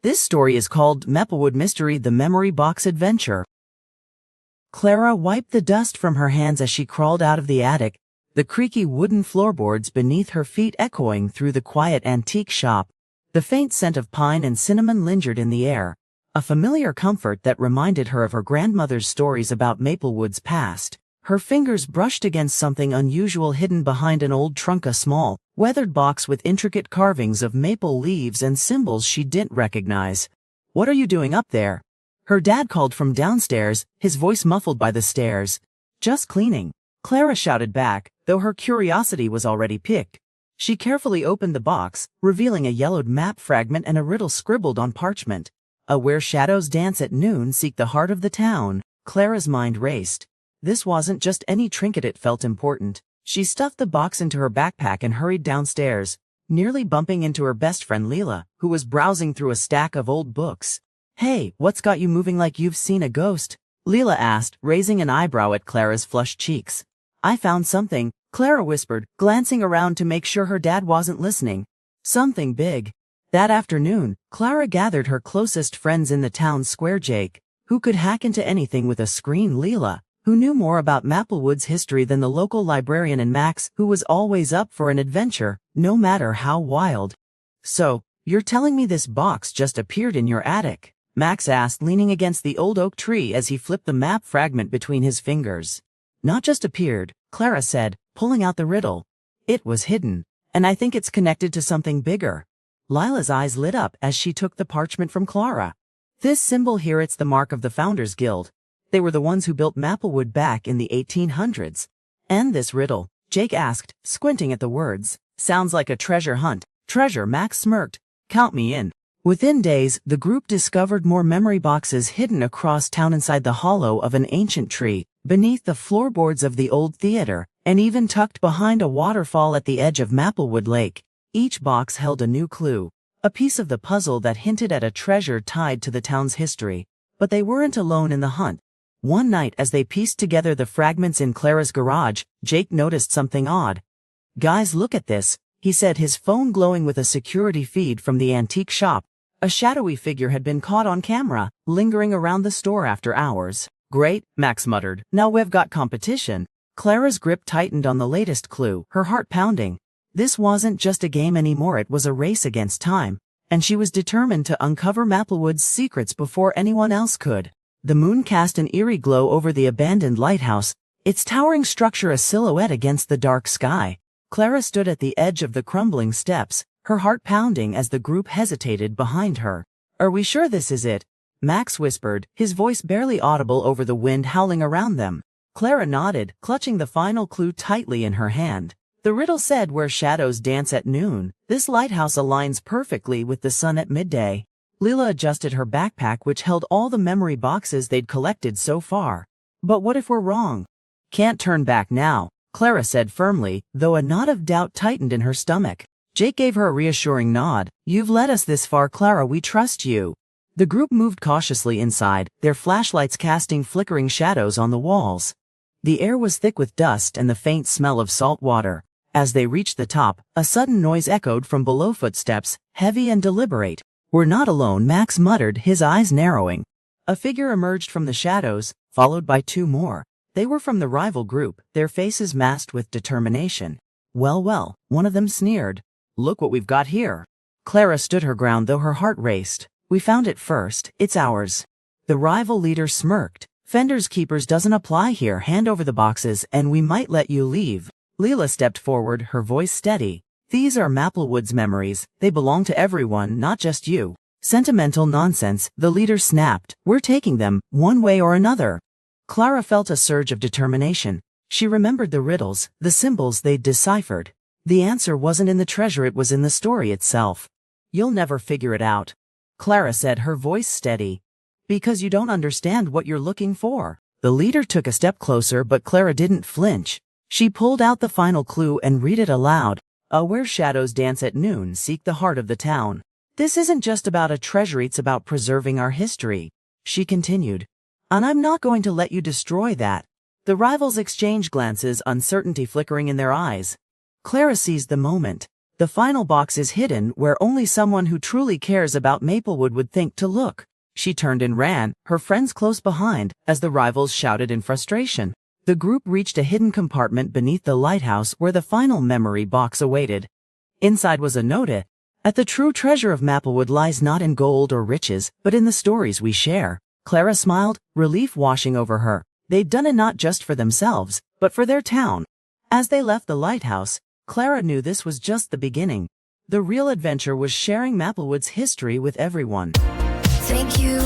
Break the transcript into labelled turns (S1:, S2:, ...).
S1: This story is called Maplewood Mystery: The Memory Box Adventure. Clara wiped the dust from her hands as she crawled out of the attic, the creaky wooden floorboards beneath her feet echoing through the quiet antique shop. The faint scent of pine and cinnamon lingered in the air, a familiar comfort that reminded her of her grandmother's stories about Maplewood's past. Her fingers brushed against something unusual hidden behind an old trunk, a small, weathered box with intricate carvings of maple leaves and symbols she didn't recognize. "What are you doing up there?" her dad called from downstairs, his voice muffled by the stairs. "Just cleaning," Clara shouted back, though her curiosity was already piqued. She carefully opened the box, revealing a yellowed map fragment and a riddle scribbled on parchment. "Where shadows dance at noon, seek the heart of the town." Clara's mind raced. This wasn't just any trinket, it felt important. She stuffed the box into her backpack and hurried downstairs, nearly bumping into her best friend Lila, who was browsing through a stack of old books. "Hey, what's got you moving like you've seen a ghost?" Lila asked, raising an eyebrow at Clara's flushed cheeks. "I found something," Clara whispered, glancing around to make sure her dad wasn't listening. "Something big." That afternoon, Clara gathered her closest friends in the town square: Jake, who could hack into anything with a screen; Lila, who knew more about Maplewood's history than the local librarian; and Max, who was always up for an adventure, no matter how wild. "So, you're telling me this box just appeared in your attic?" Max asked, leaning against the old oak tree as he flipped the map fragment between his fingers. "Not just appeared," Clara said, pulling out the riddle. "It was hidden, and I think it's connected to something bigger." Lila's eyes lit up as she took the parchment from Clara. "This symbol here, it's the mark of the Founders Guild. They were the ones who built Maplewood back in the 1800s. And this riddle?" Jake asked, squinting at the words. "Sounds like a treasure hunt." "Treasure," Max smirked. "Count me in." Within days, the group discovered more memory boxes hidden across town, inside the hollow of an ancient tree, beneath the floorboards of the old theater, and even tucked behind a waterfall at the edge of Maplewood Lake. Each box held a new clue, a piece of the puzzle that hinted at a treasure tied to the town's history. But they weren't alone in the hunt. One night, as they pieced together the fragments in Clara's garage, Jake noticed something odd. "Guys, look at this," he said, his phone glowing with a security feed from the antique shop. A shadowy figure had been caught on camera, lingering around the store after hours. "Great," Max muttered. "Now we've got competition." Clara's grip tightened on the latest clue, her heart pounding. This wasn't just a game anymore, it was a race against time, and she was determined to uncover Maplewood's secrets before anyone else could. The moon cast an eerie glow over the abandoned lighthouse, its towering structure a silhouette against the dark sky. Clara stood at the edge of the crumbling steps, her heart pounding as the group hesitated behind her. "Are we sure this is it?" Max whispered, his voice barely audible over the wind howling around them. Clara nodded, clutching the final clue tightly in her hand. The riddle said, "Where shadows dance at noon." This lighthouse aligns perfectly with the sun at midday. Lila adjusted her backpack, which held all the memory boxes they'd collected so far. "But what if we're wrong?" "Can't turn back now," Clara said firmly, though a knot of doubt tightened in her stomach. Jake gave her a reassuring nod. "You've led us this far, Clara, we trust you." The group moved cautiously inside, their flashlights casting flickering shadows on the walls. The air was thick with dust and the faint smell of salt water. As they reached the top, a sudden noise echoed from below, footsteps, heavy and deliberate. "We're not alone," Max muttered, his eyes narrowing. A figure emerged from the shadows, followed by two more. They were from the rival group, their faces masked with determination. Well, one of them sneered. "Look what we've got here." Clara stood her ground, though her heart raced. "We found it first, it's ours." The rival leader smirked. "Fender's keepers doesn't apply here. Hand over the boxes and we might let you leave." Lila stepped forward, her voice steady. "These are Maplewood's memories. They belong to everyone, not just you." "Sentimental nonsense," the leader snapped. "We're taking them, one way or another." Clara felt a surge of determination. She remembered the riddles, the symbols they'd deciphered. The answer wasn't in the treasure, it was in the story itself. "You'll never figure it out," Clara said, her voice steady. "Because you don't understand what you're looking for." The leader took a step closer, but Clara didn't flinch. She pulled out the final clue and read it aloud. "Where shadows dance at noon, seek the heart of the town." "This isn't just about a treasure, it's about preserving our history," she continued. "And I'm not going to let you destroy that." The rivals exchanged glances, uncertainty flickering in their eyes. Clara seized the moment. The final box is hidden where only someone who truly cares about Maplewood would think to look. She turned and ran, her friends close behind, as the rivals shouted in frustration. The group reached a hidden compartment beneath the lighthouse where the final memory box awaited. Inside was a note: "At the true treasure of Maplewood lies not in gold or riches, but in the stories we share." Clara smiled, relief washing over her. They'd done it not just for themselves, but for their town. As they left the lighthouse, Clara knew this was just the beginning. The real adventure was sharing Maplewood's history with everyone.
S2: Thank you.